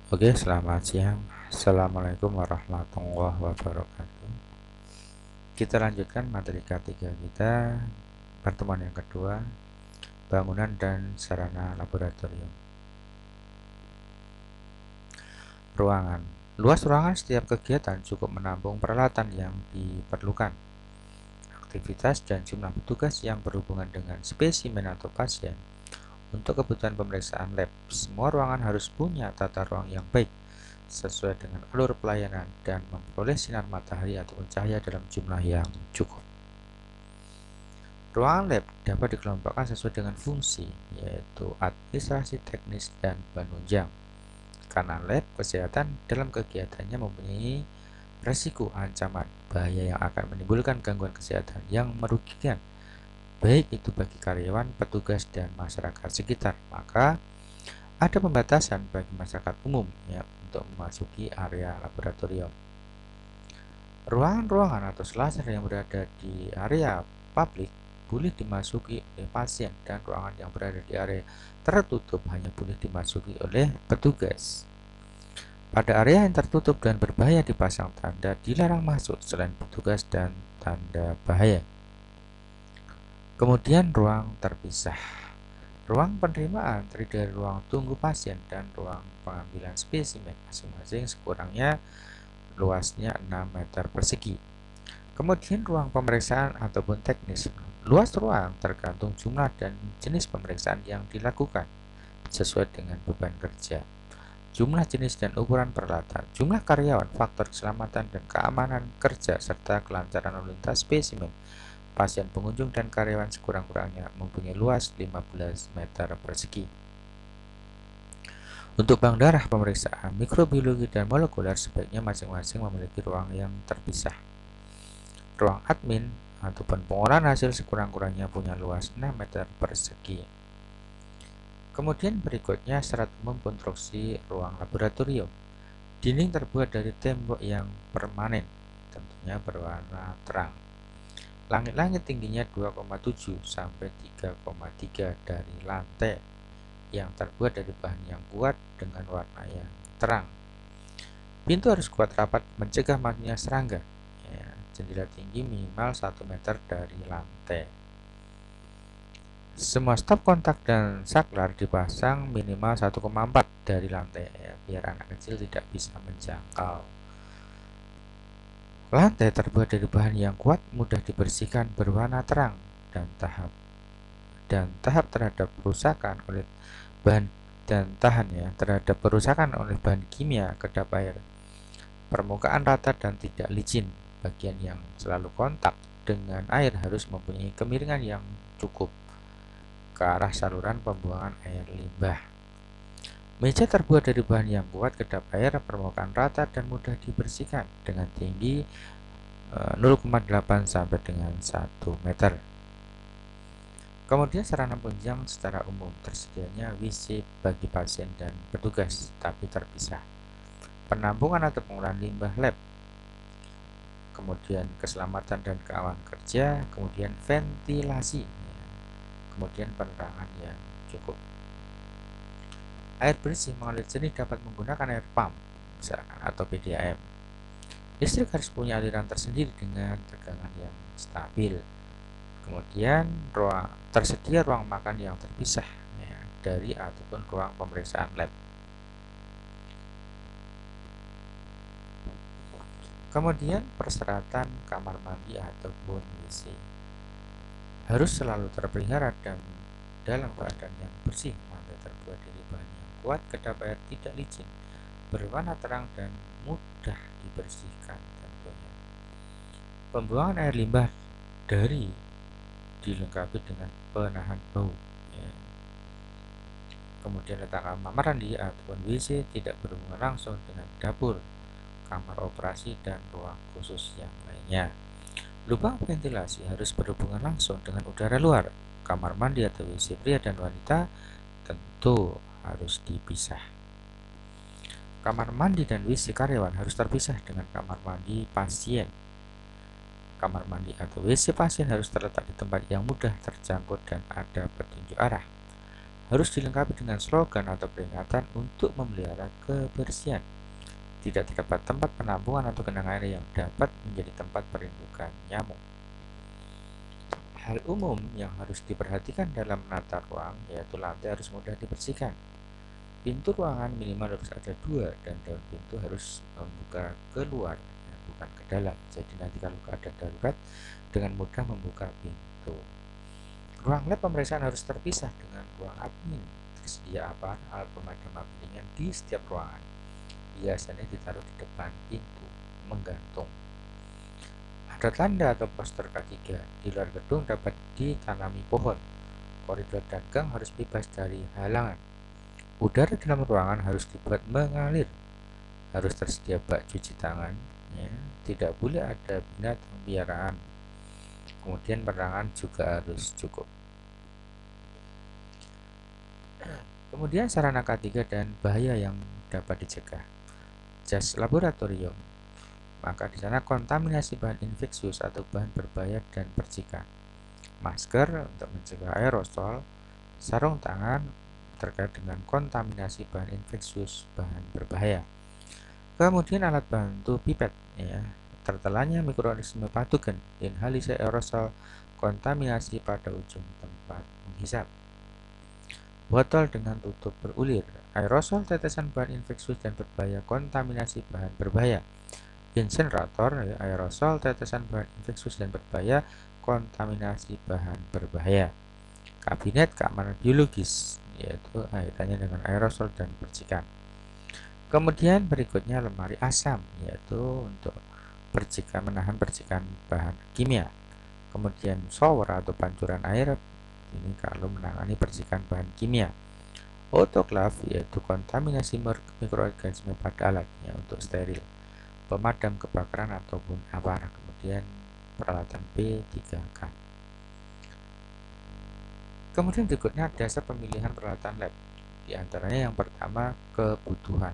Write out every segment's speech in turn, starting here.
Oke, selamat siang. Assalamualaikum warahmatullahi wabarakatuh. Kita lanjutkan materi K3 kita, pertemuan yang kedua, bangunan dan sarana laboratorium. Ruangan. Luas ruangan setiap kegiatan cukup menampung peralatan yang diperlukan. Aktivitas dan jumlah petugas yang berhubungan dengan spesimen atau pasien. Untuk kebutuhan pemeriksaan lab, semua ruangan harus punya tata ruang yang baik sesuai dengan alur pelayanan dan memperoleh sinar matahari ataupun cahaya dalam jumlah yang cukup. Ruangan lab dapat dikelompokkan sesuai dengan fungsi, yaitu administrasi teknis dan penunjang. Karena lab kesehatan dalam kegiatannya mempunyai resiko ancaman bahaya yang akan menimbulkan gangguan kesehatan yang merugikan, baik itu bagi karyawan, petugas, dan masyarakat sekitar. Maka ada pembatasan bagi masyarakat umum ya, untuk memasuki area laboratorium. Ruangan-ruangan atau selasar yang berada di area publik boleh dimasuki oleh pasien, dan ruangan yang berada di area tertutup hanya boleh dimasuki oleh petugas. Pada area yang tertutup dan berbahaya dipasang tanda dilarang masuk selain petugas dan tanda bahaya. Kemudian ruang terpisah. Ruang penerimaan terdiri dari ruang tunggu pasien dan ruang pengambilan spesimen, masing-masing sekurangnya luasnya 6 meter persegi. Kemudian ruang pemeriksaan ataupun teknis. Luas ruang tergantung jumlah dan jenis pemeriksaan yang dilakukan sesuai dengan beban kerja, jumlah jenis dan ukuran peralatan, jumlah karyawan, faktor keselamatan dan keamanan kerja, serta kelancaran lalu lintas spesimen, pasien, pengunjung, dan karyawan sekurang-kurangnya mempunyai luas 15 meter persegi. Untuk bank darah, pemeriksaan mikrobiologi dan molekuler sebaiknya masing-masing memiliki ruang yang terpisah. Ruang admin ataupun pengolahan hasil sekurang-kurangnya punya luas 6 meter persegi. Kemudian berikutnya syarat umum konstruksi ruang laboratorium. Dinding terbuat dari tembok yang permanen, tentunya berwarna terang. Langit-langit tingginya 2,7 sampai 3,3 dari lantai, yang terbuat dari bahan yang kuat dengan warna yang terang. Pintu harus kuat rapat mencegah masuknya serangga. Ya, jendela tinggi minimal 1 meter dari lantai. Semua stop kontak dan saklar dipasang minimal 1,4 dari lantai ya, biar anak kecil tidak bisa menjangkau. Lantai terbuat dari bahan yang kuat, mudah dibersihkan, berwarna terang, dan tahap terhadap kerusakan oleh bahan dan tahan ya terhadap kerusakan oleh bahan kimia kedap air. Permukaan rata dan tidak licin. Bagian yang selalu kontak dengan air harus mempunyai kemiringan yang cukup ke arah saluran pembuangan air limbah. Meja terbuat dari bahan yang kuat, kedap air, permukaan rata dan mudah dibersihkan dengan tinggi 0,8 sampai dengan 1 meter. Kemudian sarana penunjang secara umum, tersedianya WC bagi pasien dan petugas tapi terpisah. Penampungan atau pengolahan limbah lab. Kemudian keselamatan dan keamanan kerja, kemudian ventilasi, kemudian penerangan yang cukup. Air bersih mengalir jernih dapat menggunakan air pump misalkan atau PDAM. Listrik harus punya aliran tersendiri dengan tegangan yang stabil. Kemudian tersedia ruang makan yang terpisah ya, dari ataupun ruang pemeriksaan lab. Kemudian persyaratan kamar mandi ataupun WC harus selalu terpelihara dan dalam keadaan yang bersih. Lantai terbuat dari bahan yang kuat, kedap air tidak licin, berwarna terang dan mudah dibersihkan tentunya. Pembuangan air limbah dilengkapi dengan penahan bau ya. Kemudian letak kamar mandi ataupun WC tidak berhubungan langsung dengan dapur, kamar operasi, dan ruang khusus yang lainnya. Lubang ventilasi harus berhubungan langsung dengan udara luar. Kamar mandi atau WC pria dan wanita tentu harus dipisah. Kamar mandi dan WC karyawan harus terpisah dengan kamar mandi pasien. Kamar mandi atau WC pasien harus terletak di tempat yang mudah terjangkau dan ada petunjuk arah. harus dilengkapi dengan slogan atau peringatan untuk memelihara kebersihan. Tidak terdapat tempat penampungan atau genangan air yang dapat menjadi tempat perindukan nyamuk. Hal umum yang harus diperhatikan dalam menata ruang yaitu lantai harus mudah dibersihkan. Pintu ruangan minimal harus ada 2 dan daun pintu harus membuka keluar, ya, bukan ke dalam. Jadi nanti kalau keadaan darurat dengan mudah membuka pintu. Ruang lab pemeriksaan harus terpisah dengan ruang admin. Tersedia alat pemadam api ringan di setiap ruangan. Biasanya ditaruh di depan pintu, menggantung. Ada tanda atau poster K3. Di luar gedung dapat ditanami pohon. Koridor dan gang harus bebas dari halangan. Udara dalam ruangan harus dibuat mengalir. Harus tersedia bak cuci tangan. Ya. Tidak boleh ada binatang piaraan. Kemudian penerangan juga harus cukup. Kemudian sarana K3 dan bahaya yang dapat dicegah. Jas laboratorium. Maka di sana kontaminasi bahan infeksius atau bahan berbahaya dan percikan. Masker untuk mencegah aerosol, sarung tangan terkait dengan kontaminasi bahan infeksius, bahan berbahaya. Kemudian alat bantu pipet, ya, tertelannya mikroorganisme patogen, inhalasi aerosol, kontaminasi pada ujung tempat menghisap. Botol dengan tutup berulir, aerosol tetesan bahan infeksius dan berbahaya, kontaminasi bahan berbahaya. Insenerator, ya, aerosol tetesan bahan infeksius dan berbahaya, kontaminasi bahan berbahaya. Kabinet keamanan biologis, yaitu kaitannya dengan aerosol dan percikan. Kemudian berikutnya lemari asam, yaitu untuk percikan, menahan percikan bahan kimia. Kemudian shower atau pancuran air, ini kalau menangani percikan bahan kimia. Autoclave, yaitu kontaminasi mikroorganisme pada alat, ya, untuk steril. Pemadam kebakaran ataupun apalah. Kemudian peralatan P3K. Kemudian berikutnya dasar pemilihan peralatan lab. Di antaranya yang pertama kebutuhan.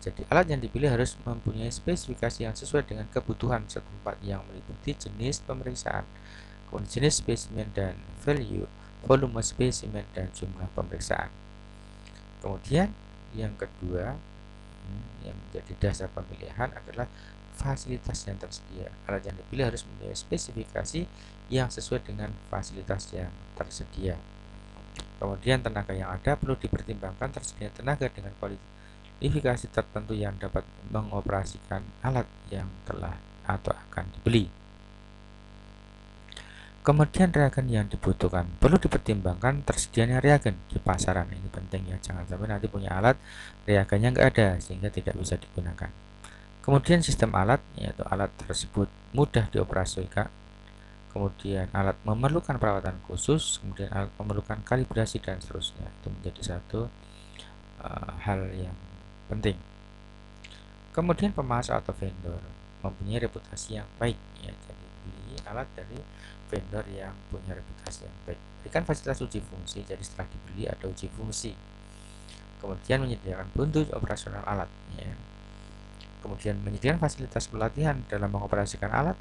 Jadi alat yang dipilih harus mempunyai spesifikasi yang sesuai dengan kebutuhan setempat yang meliputi jenis pemeriksaan, kemudian jenis spesimen dan volume spesimen dan jumlah pemeriksaan. Kemudian yang kedua yang menjadi dasar pemilihan adalah fasilitas yang tersedia. Alat yang dipilih harus mempunyai spesifikasi yang sesuai dengan fasilitas yang tersedia. Kemudian tenaga yang ada perlu dipertimbangkan tersedia tenaga dengan kualifikasi tertentu yang dapat mengoperasikan alat yang telah atau akan dibeli. Kemudian reagen yang dibutuhkan perlu dipertimbangkan tersedianya reagen di pasaran. Ini penting ya, jangan sampai nanti punya alat reagennya nggak ada sehingga tidak bisa digunakan. Kemudian sistem alat, yaitu alat tersebut mudah dioperasikan. Kemudian alat memerlukan perawatan khusus, kemudian alat memerlukan kalibrasi dan seterusnya. Itu menjadi satu hal yang penting. Kemudian pemasok atau vendor mempunyai reputasi yang baik, ya, jadi beli alat dari vendor yang punya reputasi yang baik. Berikan fasilitas uji fungsi, jadi setelah dibeli ada uji fungsi. Kemudian menyediakan petunjuk operasional alat, ya. Kemudian menyediakan fasilitas pelatihan dalam mengoperasikan alat,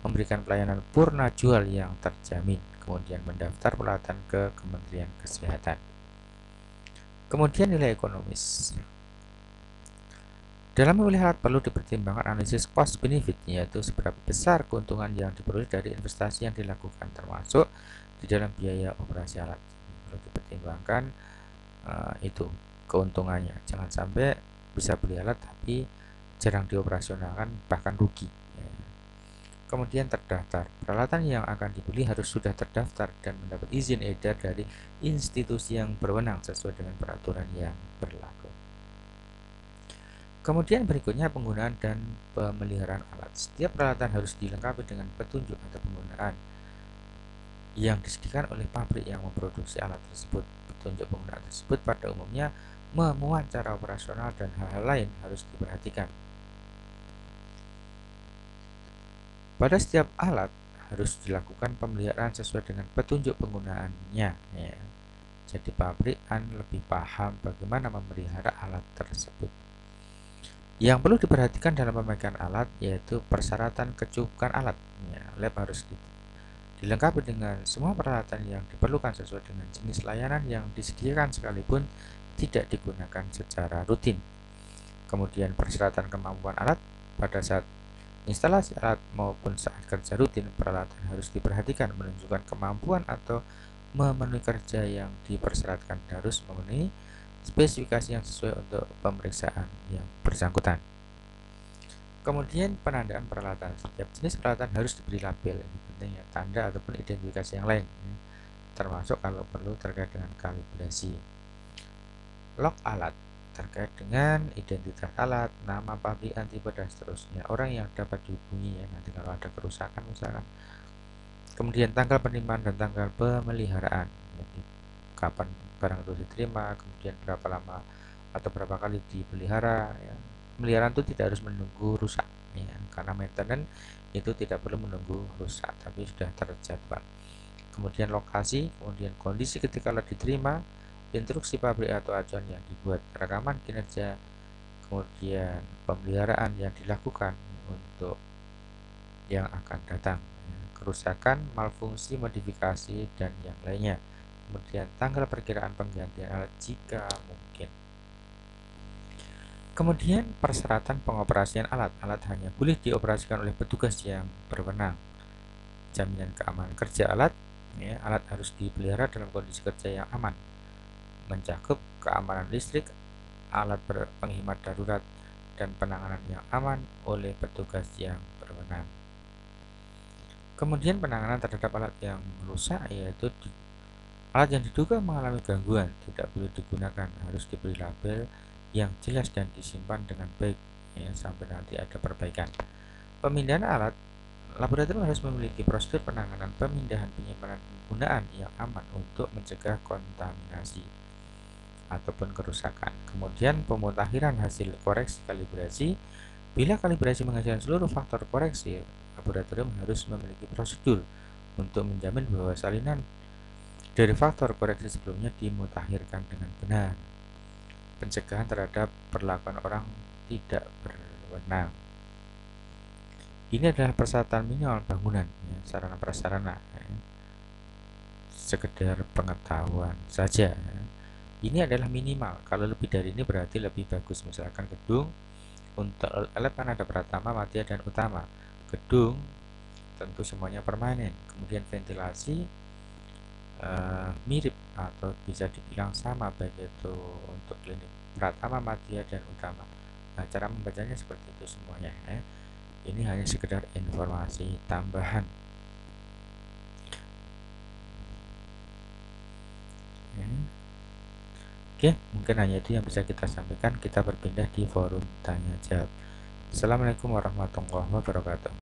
memberikan pelayanan purna jual yang terjamin, kemudian mendaftar peralatan ke Kementerian Kesehatan. Kemudian nilai ekonomis. Dalam memilih alat perlu dipertimbangkan analisis cost benefit, yaitu seberapa besar keuntungan yang diperoleh dari investasi yang dilakukan, termasuk di dalam biaya operasi alat. Perlu dipertimbangkan itu keuntungannya. Jangan sampai bisa beli alat tapi jarang dioperasionalkan, bahkan rugi. Kemudian terdaftar. Peralatan yang akan dibeli harus sudah terdaftar dan mendapat izin edar dari institusi yang berwenang sesuai dengan peraturan yang berlaku. Kemudian berikutnya penggunaan dan pemeliharaan alat. Setiap peralatan harus dilengkapi dengan petunjuk atau penggunaan yang disediakan oleh pabrik yang memproduksi alat tersebut. Petunjuk penggunaan tersebut pada umumnya memuat cara operasional dan hal-hal lain harus diperhatikan. Pada setiap alat harus dilakukan pemeliharaan sesuai dengan petunjuk penggunaannya, ya. Jadi pabrikan lebih paham bagaimana memelihara alat tersebut. Yang perlu diperhatikan dalam pemakaian alat yaitu persyaratan kecukupan alat, ya. Lab harus dilengkapi dengan semua peralatan yang diperlukan sesuai dengan jenis layanan yang disediakan sekalipun tidak digunakan secara rutin. Kemudian persyaratan kemampuan alat pada saat instalasi alat maupun saat kerja rutin, peralatan harus diperhatikan menunjukkan kemampuan atau memenuhi kerja yang dipersyaratkan, harus memenuhi spesifikasi yang sesuai untuk pemeriksaan yang bersangkutan. Kemudian penandaan peralatan, setiap jenis peralatan harus diberi label, ini penting ya, tanda ataupun identifikasi yang lain, termasuk kalau perlu terkait dengan kalibrasi. Log alat terkait dengan identitas alat, nama pabrikan, tipe, dan seterusnya, orang yang dapat dihubungi ya nanti kalau ada kerusakan misalkan. Kemudian tanggal penerimaan dan tanggal pemeliharaan, jadi kapan barang itu diterima, kemudian berapa lama atau berapa kali dipelihara ya. Pemeliharaan itu tidak harus menunggu rusak ya, karena maintenance itu tidak perlu menunggu rusak tapi sudah terjadwal. Kemudian lokasi, kemudian kondisi ketika alat diterima, instruksi pabrik atau acuan yang dibuat, rekaman kinerja, kemudian pemeliharaan yang dilakukan untuk yang akan datang, kerusakan, malfungsi, modifikasi, dan yang lainnya. Kemudian tanggal perkiraan penggantian alat jika mungkin. Kemudian persyaratan pengoperasian alat. Alat hanya boleh dioperasikan oleh petugas yang berwenang. Jaminan keamanan kerja alat, ya, alat harus dipelihara dalam kondisi kerja yang aman, mencakup keamanan listrik, alat penghemat darurat, dan penanganan yang aman oleh petugas yang berwenang. Kemudian penanganan terhadap alat yang rusak, yaitu alat yang diduga mengalami gangguan tidak boleh digunakan, harus diberi label yang jelas dan disimpan dengan baik ya, sampai nanti ada perbaikan. Pemindahan alat, laboratorium harus memiliki prosedur penanganan pemindahan, penyimpanan, penggunaan yang aman untuk mencegah kontaminasi ataupun kerusakan. Kemudian pemutakhiran hasil koreksi kalibrasi, bila kalibrasi menghasilkan seluruh faktor koreksi, laboratorium harus memiliki prosedur untuk menjamin bahwa salinan dari faktor koreksi sebelumnya dimutakhirkan dengan benar. Pencegahan terhadap perlakuan orang tidak berwenang. Ini adalah persyaratan minimal bangunan, ya, sarana prasarana, ya. Sekedar pengetahuan saja. Ya. Ini adalah minimal. Kalau lebih dari ini berarti lebih bagus. Misalkan gedung untuk alat kan ada pratama, madya, dan utama. Gedung tentu semuanya permanen. Kemudian ventilasi mirip atau bisa dibilang sama baik itu untuk klinik pratama, madya, dan utama. Nah, cara membacanya seperti itu semuanya ya. Ini hanya sekedar informasi tambahan ya. Oke, mungkin hanya itu yang bisa kita sampaikan. Kita berpindah di forum tanya jawab. Assalamualaikum warahmatullahi wabarakatuh.